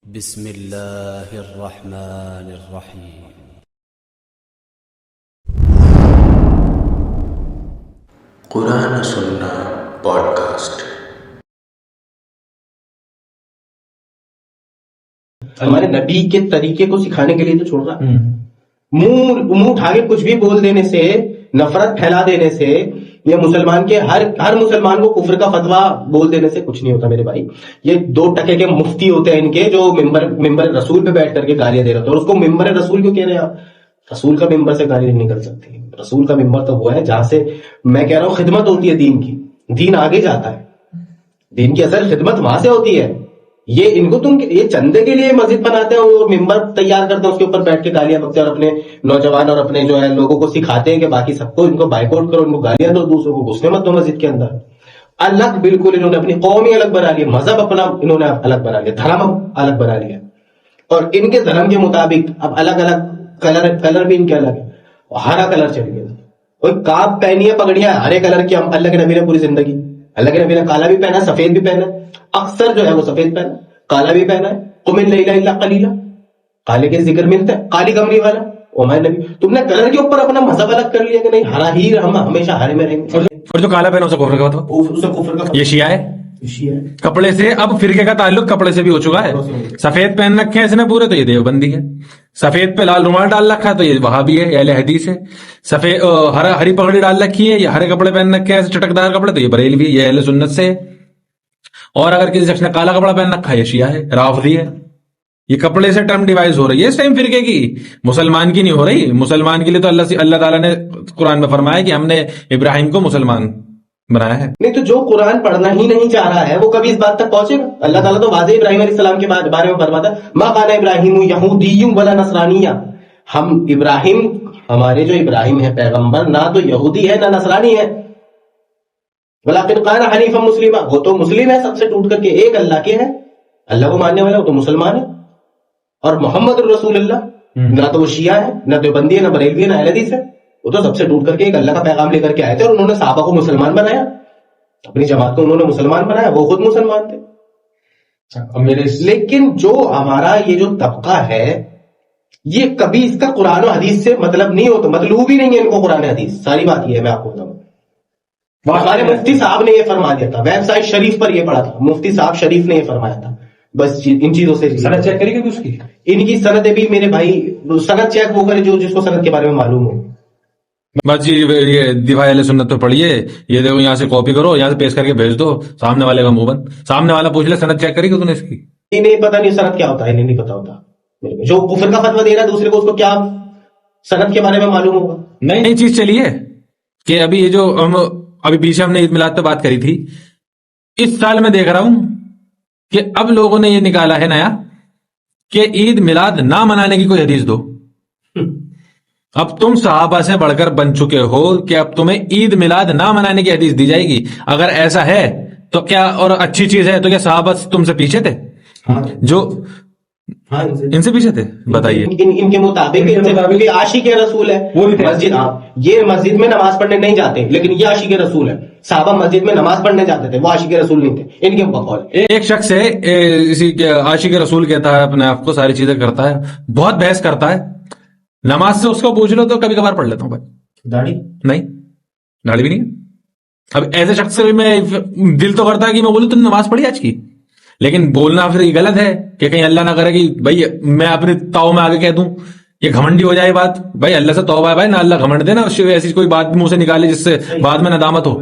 بسم اللہ الرحمن الرحیم۔ قرآن سننا پوڈ کاسٹ۔ ہمارے نبی کے طریقے کو سکھانے کے لیے تو چھوڑ رہا منہ اٹھا کے کچھ بھی بول دینے سے، نفرت پھیلا دینے سے، یا مسلمان کے ہر مسلمان کو کفر کا فتویٰ بول دینے سے کچھ نہیں ہوتا میرے بھائی۔ یہ 2 ٹکے کے مفتی ہوتے ہیں ان کے، جو ممبر رسول پہ بیٹھ کر کے گالیاں دے رہے ہوتے ہیں، اور اس کو ممبر رسول کیوں کہہ رہے ہیں آپ؟ رسول کا ممبر سے گالی نہیں نکل سکتی۔ رسول کا ممبر تو وہ ہے جہاں سے میں کہہ رہا ہوں خدمت ہوتی ہے دین کی، دین آگے جاتا ہے، دین کی اصل خدمت وہاں سے ہوتی ہے۔ یہ ان کو یہ چندے کے لیے مسجد بناتے ہیں اور ممبر تیار کرتے ہیں، اس کے اوپر بیٹھ کے گالیاں بکتے ہیں، اور اپنے نوجوان اور اپنے جو ہے لوگوں کو سکھاتے ہیں کہ باقی سب کو ان کو بائیکاٹ کرو، ان کو گالیاں دو، دوسروں کو گھسنے مت دو مسجد کے اندر۔ الگ بالکل انہوں نے اپنی قوم ہی الگ بنا لی، مذہب اپنا انہوں نے الگ بنا لیا، دھرم الگ بنا لیا، اور ان کے دھرم کے مطابق اب الگ الگ کلر بھی ان کے الگ ہے، ہرا کلر چل گیا۔ کوئی کاپ پہنی ہے پگڑیاں ہرے کلر کی، اللہ کے نبی نے پوری زندگی، اللہ کے نبی نے کالا بھی پہنا، سفید بھی پہنا، اکثر جو ہے وہ سفید پہنا، کالا بھی پہنا ہے۔ قم اللیل الا قلیلا، کالے کے ذکر ملتا ہے، کالی کمری والا۔ او میں نبی، تم نے کلر کے اوپر اپنا مذہب الگ کر لیا کہ نہیں ہرا ہی ہم ہمیشہ ہرے میں رہیں گے، اور جو کالا پہنا اسے کفر کا فتویٰ، اسے کفر کا یہ شیعہ ہے۔ شیعہ ہے۔ کپڑے سے اب فرقے کا تعلق کپڑے سے بھی ہو چکا ہے۔ سفید پہن رکھے ہیں اس نے پورے، تو یہ دیوبندی ہے۔ سفید پہ لال رومال ڈال رکھا ہے تو یہ وہابی ہے، اہل حدیث ہے۔ سفید ہری پگڑی ڈال رکھی ہے، یہ ہرے کپڑے پہن رکھے ہیں ایسے چٹکدار کپڑے، تو یہ بریلوی، یہ اہل سنت سے ہے۔ اور اگر کسی شخص نے کالا کپڑا پہن رکھا ہے یہ شیعہ ہے، رافضی ہے۔ یہ کپڑے سے ٹرم ڈیوائز ہو رہی ہے اس ٹائم فرقے کی، مسلمان کی نہیں ہو رہی۔ مسلمان کے لیے تو اللہ تعالیٰ نے قرآن میں فرمایا کہ ہم نے ابراہیم کو مسلمان بنایا ہے۔ نہیں تو جو قرآن پڑھنا ہی نہیں چاہ رہا ہے وہ کبھی اس بات تک پہنچے گا؟ اللہ تعالیٰ تو واضح ابراہیم علیہ السلام کے بارے میں فرماتا ہے، ما کان ابراہیم یہودی ولا نصرانی۔ ہم ابراہیم، ہمارے جو ابراہیم ہے پیغمبر، نہ تو یہودی ہے نہ نصرانی ہے، ولکن کان حنیفا مسلما، وہ تو مسلم ہے سب سے ٹوٹ کر کے، ایک اللہ کے ہے، اللہ کو ماننے والا وہ تو مسلمان ہے۔ اور محمد الرسول اللہ، نہ تو وہ شیعہ ہے، نہ دیوبندی ہے، نہ بریلوی ہے، نہ اہل حدیث ہے، وہ تو سب سے ٹوٹ کر کے ایک اللہ کا پیغام لے کر کے آئے تھے، اور انہوں نے صحابہ کو مسلمان بنایا، اپنی جماعت کو انہوں نے مسلمان بنایا، وہ خود مسلمان تھے۔ لیکن جو ہمارا یہ جو طبقہ ہے، یہ کبھی اس کا قرآن و حدیث سے مطلب نہیں ہوتا، مطلوب ہی نہیں ہے ان کو قرآن حدیث۔ ساری بات یہ ہے، میں آپ کو بتاؤں، ہمارے مفتی صاحب نے یہ فرما دیا تھا، ویب سائٹ شریف پر یہ پڑھا تھا، مفتی صاحب شریف نے یہ فرمایا تھا۔ بس ان چیزوں سے سند چیک کریے گا اس کی، ان کی سند بھی میرے بھائی، سند چیک وہ کرے جو جس کو سند کے بارے میں معلوم ہو۔ بس یہ دفاع اہل سنت پہ پڑھیے، یہ دیکھو یہاں سے کاپی کرو، یہاں سے پیش کر کے بھیج دو، سامنے والے کا منہ بند۔ سامنے والا پوچھ لے سند چیک کری گا تو نے اس کی؟ نہیں پتا، نہیں سند کیا ہوتا ہے، نہیں پتا ہوتا۔ جو کفر کا فتویٰ دے رہا ہے دوسرے کو، اس کو کیا سند کے بارے میں معلوم ہوگا؟ نئی چیز چلی ہے کہ ابھی یہ جو ابھی پیچھے ہم نے عید میلاد پہ بات کری تھی، اس سال میں دیکھ رہا ہوں کہ اب لوگوں نے یہ نکالا ہے نیا کہ عید میلاد نہ منانے کی کوئی حدیث دو۔ اب تم صحابہ سے بڑھ کر بن چکے ہو کہ اب تمہیں عید میلاد نہ منانے کی حدیث دی جائے گی۔ اگر ایسا ہے تو کیا، اور اچھی چیز ہے تو کیا صحابہ تم سے پیچھے تھے؟ جو ان سے پیچھے تھے، بتائیے۔ ان کے مطابق عاشق رسول ہے مسجد، یہ مسجد میں نماز پڑھنے نہیں جاتے، لیکن یہ عاشق رسول ہے۔ صحابہ مسجد میں نماز پڑھنے جاتے تھے، وہ عاشق رسول نہیں تھے، ان کے بقول۔ ایک شخص ہے اسی عاشق رسول کہتا ہے اپنے آپ کو، ساری چیزیں کرتا ہے، بہت بحث کرتا ہے، نماز سے اس کو پوچھ لو تو کبھی کبھار پڑھ لیتا ہوں بھائی، داڑھی نہیں، داڑھی بھی نہیں ہے۔ اب ایسے شخص سے بھی میں دل تو کرتا ہے کہ میں بولوں تم نے نماز پڑھی آج کی، لیکن بولنا پھر یہ غلط ہے کہ کہیں اللہ نہ کرے کہ بھائی میں اپنے تاؤ میں آگے کہہ دوں، یہ گھمنڈی ہو جائے بات۔ بھائی اللہ سے توبہ ہے بھائی، نہ اللہ گھمنڈ دے، نا ایسی کوئی بات منہ سے نکالے جس سے بعد میں ندامت ہو،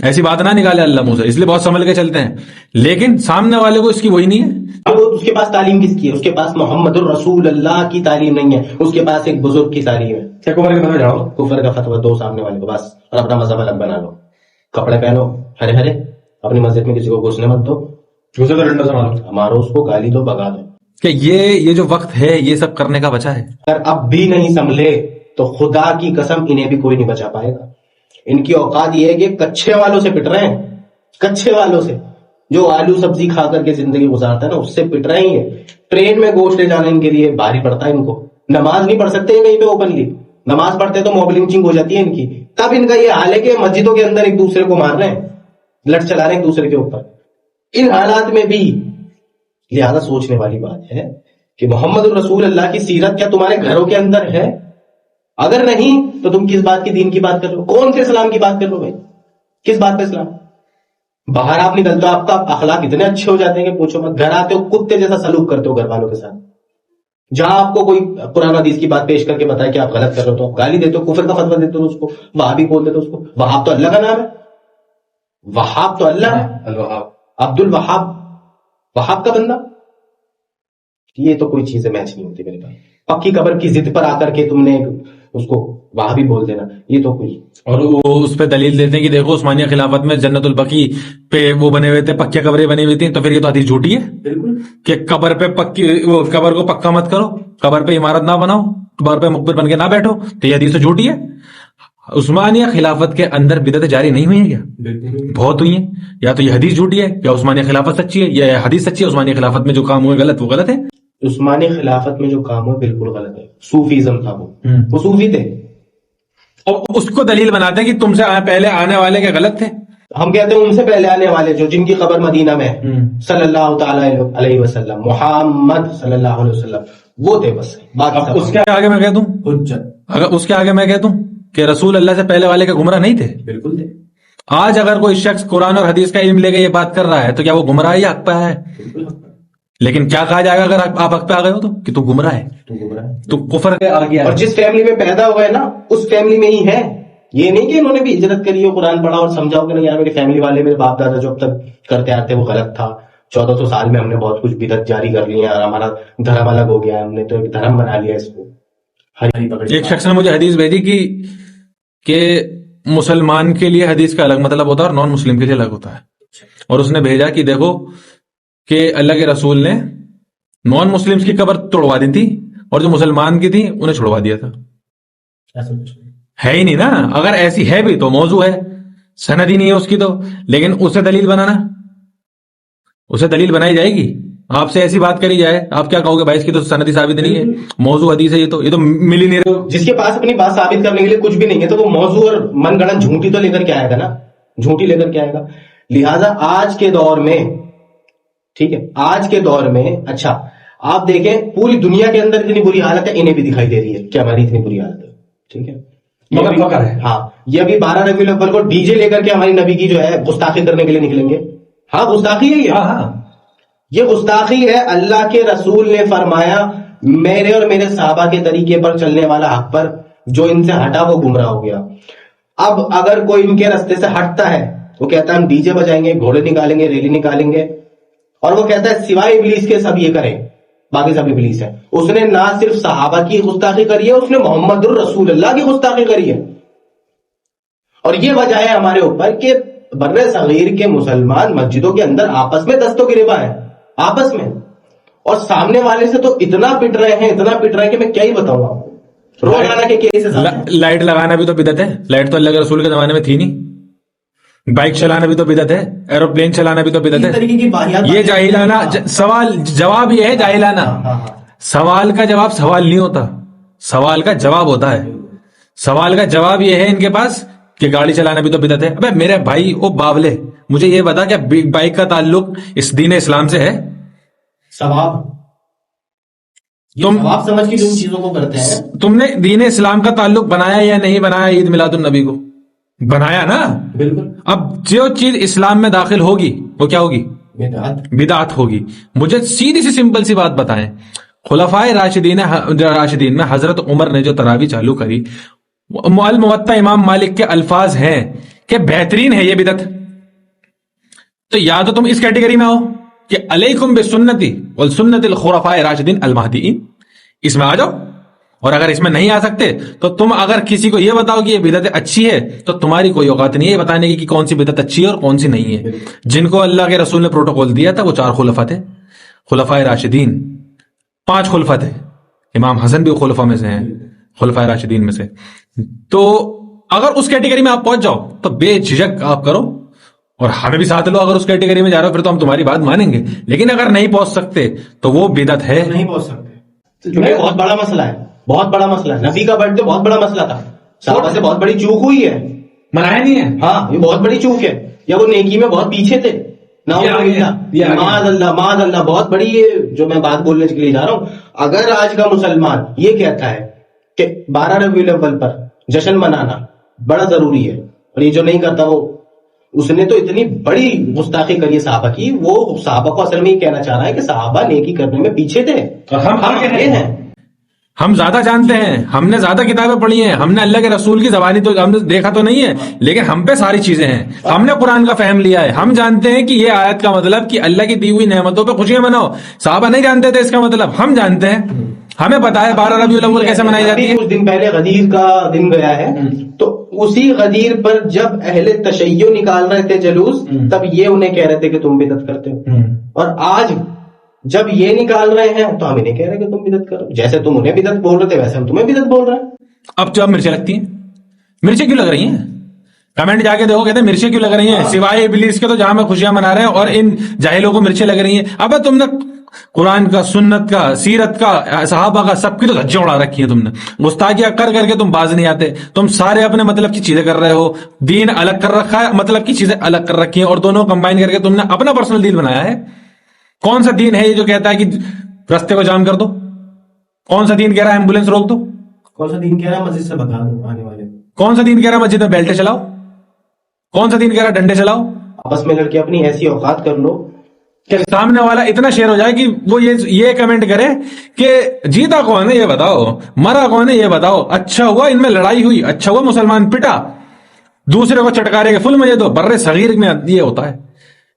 ایسی بات نہ نکالے اللہ منہ سے، اس لیے بہت سنبھل کے چلتے ہیں۔ لیکن سامنے والے کو اس کی وہی نہیں ہے، اس کے پاس تعلیم کس کی ہے؟ اس کے پاس محمد الرسول اللہ کی تعلیم نہیں ہے، اس کے پاس ایک بزرگ کی تعلیم ہے۔ کفر کا فتویٰ دو سامنے والے کو بس، اور اپنا مذہب الگ بنا لو، کپڑے پہنو ہرے ہرے، اپنی مسجد میں کسی کو گھسنے مت دو، ہمارا اس کو گالی دو، بگا دو۔ کہ یہ جو وقت ہے یہ سب کرنے کا بچا ہے۔ اگر اب بھی نہیں سنبھلے تو خدا کی قسم انہیں بھی کوئی نہیں بچا پائے گا۔ ان کی اوقات یہ ہے کہ کچھے والوں سے پٹ رہے ہیں، کچھے والوں سے، جو آلو سبزی کھا کر کے زندگی گزارتا ہے نا، اس سے پٹ رہے ہیں۔ ٹرین میں گوشت لے جانے کے لیے بھاری پڑتا ہے ان کو، نماز نہیں پڑھ سکتے کہیں پہ اوپنلی، نماز پڑھتے تو موب لنچنگ ہو جاتی ہے ان کی۔ تب ان کا یہ حال ہے کہ مسجدوں کے اندر ایک دوسرے کو مار رہے ہیں، لٹ چلا رہے ہیں ایک دوسرے کے اوپر۔ ان حالات میں بھی لہذا سوچنے والی بات ہے کہ محمد الرسول اللہ کی سیرت کیا تمہارے گھروں کے اندر ہے؟ اگر نہیں تو تم کس بات کی دین کی بات کر رہے ہو؟ کون سے اسلام کی بات کر رہے ہو بھائی؟ کس بات پہ اسلام؟ باہر آپ نکلتے ہو آپ کا اخلاق اتنے اچھے ہو جاتے ہیں کہ پوچھو مت. گھر آتے ہو کتے جیسا سلوک کرتے ہو گھر والوں کے ساتھ. جہاں آپ کو کوئی قرآن حدیث کی بات پیش کر کے بتائے کہ آپ غلط کر رہے ہو تو آپ گالی دیتے ہو, کفر کا فتویٰ دیتے ہو اس کو, وہابی بول دیتے ہو اس کو. وہاب تو اللہ کا نام ہے, وہاب تو اللہ ہے, عبد الوہاب, وہاب کا بندہ. یہ تو کوئی چیزیں میچ نہیں ہوتی میرے پاس. پکی قبر کی ضد پر آ کر کے تم نے اس کو وہابی بول دینا, یہ تو کوئی. اور وہ اس پہ دلیل دیتے ہیں کہ دیکھو عثمانیہ خلافت میں جنت البقیع پہ وہ بنے ہوئے تھے, پکی قبریں بنی ہوئی تھیں, تو پھر یہ تو حدیث جھوٹی ہے. بالکل کہ قبر پہ پکی, وہ قبر کو پکا مت کرو, قبر پہ عمارت نہ بناؤ, قبر پہ مقبر بن کے نہ بیٹھو, تو یہ حدیث تو جھوٹی ہے. عثمانیہ خلافت کے اندر بدعتیں جاری نہیں ہوئی ہیں کیا؟ بہت ہوئی ہیں. یا تو یہ حدیث جھوٹی ہے یا عثمانیہ خلافت سچی ہے, یا حدیث سچی ہے. عثمانیہ خلافت میں جو کام ہوئے غلط, وہ غلط ہے. عثمانی خلافت میں جو کام ہوئے بالکل غلط ہے. صوفیزم تھا, وہ صوفی تھے, اور اس کو دلیل بناتے ہیں کہ تم سے پہلے آنے والے کے غلط تھے. ہم کہتے ہیں ان سے پہلے آنے والے جو جن کی قبر مدینہ میں ہے, صلی اللہ تعالی علیہ وسلم, محمد صلی اللہ علیہ وسلم, وہ تھے بس. باقی اس کے آگے میں کہہ دوں, اگر اس کے آگے میں کہہ دوں کہ رسول اللہ سے پہلے والے کے گمراہ نہیں تھے. بالکل تھے. آج اگر کوئی شخص قرآن اور حدیث کا علم لے کے یہ بات کر رہا ہے تو کیا وہ گمراہ ہے یا حق پہ ہے؟ لیکن کیا کہا جائے گا اگر آپ حق پہ آ گئے ہو تو کہ تو گمراہ ہے, تو کفر کے آگے. اور جس فیملی میں پیدا ہوا ہے نا اس فیملی میں ہی ہے. یہ نہیں کہ انہوں نے بھی ہجرت کری ہو, قرآن پڑھا اور سمجھاؤ کہ نہیں یار میری فیملی والے, میرے باپ دادا جو اب تک کرتے آتے وہ غلط تھا, 1400 سال میں ہم نے بہت کچھ بدعت جاری کر لی ہے اور ہمارا دھرم الگ ہو گیا ہے, ہم نے تو ایک دھرم بنا لیا اس کو. ایک شخص نے مجھے حدیث بھیجی کہ مسلمان کے لیے حدیث کا الگ مطلب ہوتا ہے اور نان مسلم کے لیے الگ ہوتا ہے. اور اس نے بھیجا کہ دیکھو کہ اللہ کے رسول نے نان مسلمز کی قبر توڑوا دی تھی اور جو مسلمان کی تھی انہیں چھڑوا دیا تھا. ہے ہی نہیں نا. اگر ایسی ہے بھی تو موضوع ہے, سند ہی نہیں ہے اس کی تو. لیکن اسے دلیل بنانا, اسے دلیل بنائی جائے گی. آپ سے ایسی بات کری جائے, آپ کیا کہو گے بھائی اس کی تو سندی ثابت نہیں ہے, موضوع حدیث ہے, یہ تو مل ہی نہیں رہے. جس کے پاس اپنی بات ثابت کرنے کے لیے کچھ بھی نہیں ہے تو وہ موضوع اور من گڑن جھوٹی تو لے کر کے آئے گا نا, جھوٹی لے کر کے آئے گا. لہذا آج کے دور میں, ٹھیک ہے, آج کے دور میں, اچھا آپ دیکھیں پوری دنیا کے اندر اتنی بری حالت ہے, انہیں بھی دکھائی دے رہی ہے کہ ہماری اتنی بری حالت ہے. ٹھیک ہے, ہاں یہ ابھی 12 ربیع الاول کو ڈی جے لے کر کے ہماری نبی کی جو ہے گستاخی کرنے کے لیے نکلیں گے. ہاں گستاخی ہے یہ گستاخی ہے. اللہ کے رسول نے فرمایا میرے اور میرے صحابہ کے طریقے پر چلنے والا حق پر, جو ان سے ہٹا وہ گمراہ ہو گیا. اب اگر کوئی ان کے راستے سے ہٹتا ہے وہ کہتا ہے ہم ڈی جے بجائیں گے, گھوڑے نکالیں گے, ریلی نکالیں گے, اور وہ کہتا ہے سوائے ابلیس کے سب یہ کریں, باقی سب ابلیس ہے. اس نے نہ صرف صحابہ کی گستاخی کری ہے, اس نے محمد الرسول اللہ کی گستاخی کری ہے. اور یہ وجہ ہے ہمارے اوپر کہ بر صغیر کے مسلمان مسجدوں کے اندر آپس میں دستوں گریباں ہیں, آپس میں, اور سامنے والے سے تو اتنا پٹ رہے ہیں کہ میں کیا ہی بتاؤں آپ کو. روزانہ کے کیسز لائٹ لگانا بھی تو بدعت ہے. لائٹ تو اللہ کے رسول کے زمانے میں تھی نہیں. بائک چلانا بھی تو بدعت ہے, ایروپلین چلانا بھی تو بدعت ہے. یہ جاہلانہ سوال جواب یہ ہے, جاہلانہ سوال کا جواب سوال نہیں ہوتا, سوال کا جواب ہوتا ہے. سوال کا جواب یہ ہے ان کے پاس کہ گاڑی چلانا بھی تو بدعت ہے. ابے میرے بھائی او باولے, مجھے یہ بتا کہ بائک کا تعلق اس دین اسلام سے ہے؟ ثواب سمجھ کے ان چیزوں کو کرتے ہیں. تم نے دین اسلام کا تعلق بنایا یا نہیں بنایا عید میلاد النبی کو؟ بنایا نا, بالکل. اب جو چیز اسلام میں داخل ہوگی وہ کیا ہوگی؟ بدعت ہوگی. مجھے سیدھی سی سمپل سی بات بتائیں, خلفائے راشدین میں حضرت عمر نے جو تراویح چالو کری, الموطا امام مالک کے الفاظ ہیں کہ بہترین ہے یہ بدعت. تو یا تو تم اس کیٹیگری میں آؤ کہ علیکم بسنتی والسنت الخلفاء راشدین المہدیین, اس میں آ جاؤ. اور اگر اس میں نہیں آ سکتے تو تم اگر کسی کو یہ بتاؤ کہ یہ بدعت اچھی ہے تو تمہاری کوئی اوقات نہیں ہے بتانے کی کہ کون سی بدعت اچھی ہے اور کون سی نہیں ہے. جن کو اللہ کے رسول نے پروٹوکول دیا تھا وہ 4 خلفاء تھے, خلفائے راشدین. 5 خلفاء تھے, امام حسن بھی خلفاء میں سے ہیں, خلفائے راشدین میں سے. تو اگر اس کیٹیگری میں آپ پہنچ جاؤ تو بے جھجک آپ کرو اور ہمیں بھی ساتھ لو. اگر اس کیٹیگری میں جا رہے ہو پھر تو ہم تمہاری بات مانیں گے, لیکن اگر نہیں پہنچ سکتے تو وہ بدعت ہے. نہیں پہنچ سکتے, بہت بڑا مسئلہ ہے, بہت بڑا مسئلہ ہے. نبی کا برتھ ڈے بہت بڑا مسئلہ تھا, صحابہ سے بہت بڑی چوک ہوئی ہے, منایا نہیں ہے. ہاں یہ بہت بڑی چوک ہے, یا وہ نیکی میں بہت پیچھے تھے, معاذ اللہ بہت بڑی یہ جو میں بات بولنے کے لیے جا رہا ہوں. اگر آج کا مسلمان یہ کہتا ہے کہ 12 ربیع الاول پر جشن منانا بڑا ضروری ہے اور یہ جو نہیں کرتا وہ اس نے تو اتنی بڑی گستاخی کری صحابہ کی. وہ صحابہ کو اصل میں یہ کہنا چاہ رہا ہے کہ صحابہ نیکی کرنے میں پیچھے تھے، ہم آگے ہیں. ہم زیادہ جانتے ہیں، ہم نے زیادہ کتابیں پڑھی ہیں، ہم نے اللہ کے رسول کی زبانی تو ہم نے دیکھا تو نہیں ہے، لیکن ہم پہ ساری چیزیں ہیں. ہم نے قرآن کا فہم لیا ہے، ہم جانتے ہیں کہ یہ آیت کا مطلب کہ اللہ کی دی ہوئی نعمتوں پہ خوشیاں مناؤ. صحابہ نہیں جانتے تھے اس کا مطلب، ہم جانتے ہیں. ہمیں پتا ہے 12 ربیع الاول کیسے منائی جاتی ہے. کچھ دن پہلے غدیر کا دن گیا ہے، تو اسی غدیر پر جب اہل تشیع نکال رہے تھے جلوس، تب یہ انہیں کہہ رہے تھے کہ تم بدعت کرتے ہو. اور آج جب یہ نکال رہے ہیں تو ہم انہیں کہہ رہے ہیں کہ تم بدعت کرو. جیسے تم انہیں بدعت بول رہے تھے ویسے ہم تمہیں بدعت بول رہے ہیں. اب جب مرچیں لگتی ہیں، مرچیں کیوں لگ رہی ہیں؟ کمنٹ جا کے دیکھو، کہتے ہیں مرچیں کیوں لگ رہی ہیں سوائے ابلیس کے تو جہاں میں خوشیاں منا رہے ہیں، اور ان جاہلوں کو مرچیں لگ رہی ہیں. اب تم نے قرآن کا، سنت کا، سیرت کا، صحابہ کا، سب کی تو دھجیاں اڑا رکھی ہیں. تم نے گستاخیاں کر کر کے تم باز نہیں آتے. تم سارے اپنے مطلب کی چیزیں کر رہے ہو. دین الگ کر رکھا ہے، مطلب کی چیزیں الگ کر رکھی ہیں، اور دونوں کمبائن کر کے تم نے اپنا پرسنل دین بنایا ہے. کون سا دین ہے یہ جو کہتا ہے کہ رستے کو جام کر دو؟ کون سا دین کہہ رہا ہے ایمبولینس روک دو؟ کون سا دین کہہ رہا ہے مسجد سے بھگا دو آنے والے؟ کون سا دین کہہ رہا ہے مسجد میں بیلٹیں چلاؤ؟ کون سا دین کہہ رہا ہے ڈنڈے چلاؤ؟ آپس میں لڑ کے اپنی ایسی اوقات کر لو کہ سامنے والا اتنا شیر ہو جائے کہ وہ یہ کمنٹ کرے کہ جیتا کون ہے یہ بتاؤ، مرا کون ہے یہ بتاؤ، اچھا ہوا ان میں لڑائی ہوئی، اچھا ہوا مسلمان پٹا، دوسرے کو چٹکارے کے فل مجھے دو. بر صغیر میں یہ ہوتا ہے.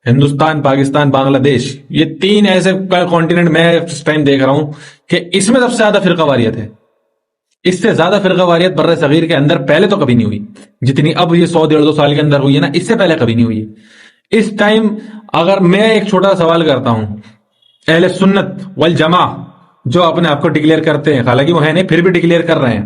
ہندوستان، پاکستان، بنگلہ دیش، یہ 3 ایسے کانٹیننٹ میں اس ٹائم دیکھ رہا ہوں کہ اس میں سب سے زیادہ فرقہ واریت ہے. اس سے زیادہ فرقہ واریت بر صغیر کے اندر پہلے تو کبھی نہیں ہوئی جتنی اب یہ 100-150 سال کے اندر ہوئی ہے نا، اس سے پہلے کبھی نہیں ہوئی. اس ٹائم اگر میں ایک چھوٹا سوال کرتا ہوں، اہل سنت والجماع جو اپنے آپ کو ڈکلیئر کرتے ہیں، حالانکہ وہ ہے نہیں پھر بھی ڈکلیئر کر رہے ہیں،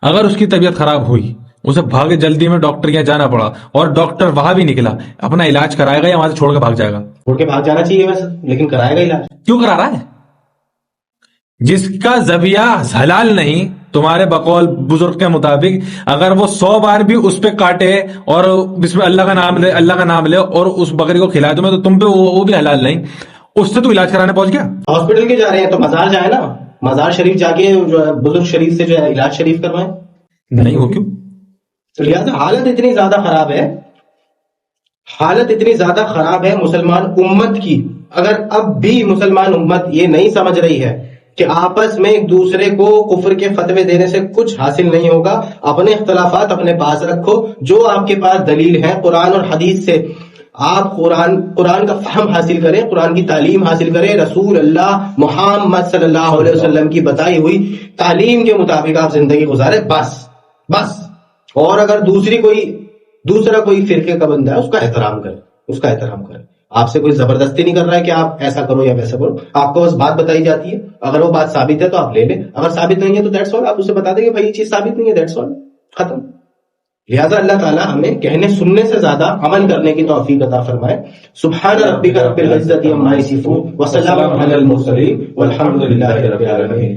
اگر اس کی طبیعت خراب ہوئی، اسے بھاگے جلدی میں ڈاکٹر کے جانا پڑا اور ڈاکٹر وہاں بھی نکلا، اپنا علاج کرائے گا یا وہاں سے چھوڑ کے بھاگ جائے گا؟ چھوڑ کے بھاگ جانا چاہیے ویسے، لیکن کرائے گا علاج. کیوں کرا رہا ہے؟ جس کا ذبیحہ حلال نہیں تمہارے بقول بزرگ کے مطابق، اگر وہ 100 بار بھی اس پہ کاٹے اور بسم اللہ کا نام لے اور اس بکری کو کھلا تمہیں، تو تم پہ وہ بھی حلال نہیں، اس سے تو علاج کرانے پہنچ گیا. ہاسپٹل کے جا رہے ہیں تو مزار جائے نا، مزار شریف جا کے جو ہے بزرگ شریف سے جو ہے علاج شریف کروائیں. نہیں، وہ کیوں؟ لہٰذا حالت اتنی زیادہ خراب ہے مسلمان امت کی. اگر اب بھی مسلمان امت یہ نہیں سمجھ رہی ہے کہ آپس میں ایک دوسرے کو کفر کے فتوے دینے سے کچھ حاصل نہیں ہوگا، اپنے اختلافات اپنے پاس رکھو، جو آپ کے پاس دلیل ہے قرآن اور حدیث سے آپ قرآن کا فہم حاصل کریں، قرآن کی تعلیم حاصل کریں، رسول اللہ محمد صلی اللہ علیہ وسلم کی بتائی ہوئی تعلیم کے مطابق آپ زندگی گزاریں، بس. اور اگر دوسرا کوئی فرقے کا بندہ ہے اس کا احترام کریں. آپ سے کوئی زبردستی نہیں کر رہا ہے کہ آپ ایسا کرو یا ویسا کرو، آپ کو بس بات بتائی جاتی ہے. اگر وہ بات ثابت ہے تو آپ لے لیں، اگر ثابت نہیں ہے تو دیٹس آل، آپ اسے بتا دیں کہ بھائی یہ چیز ثابت نہیں ہے، دیٹس آل، ختم. لہٰذا اللہ تعالیٰ ہمیں کہنے سننے سے زیادہ عمل کرنے کی توفیق عطا فرمائے. سبحان ربک رب العزت عما یصفون وسلام علی المرسلین والحمد للہ رب العالمین.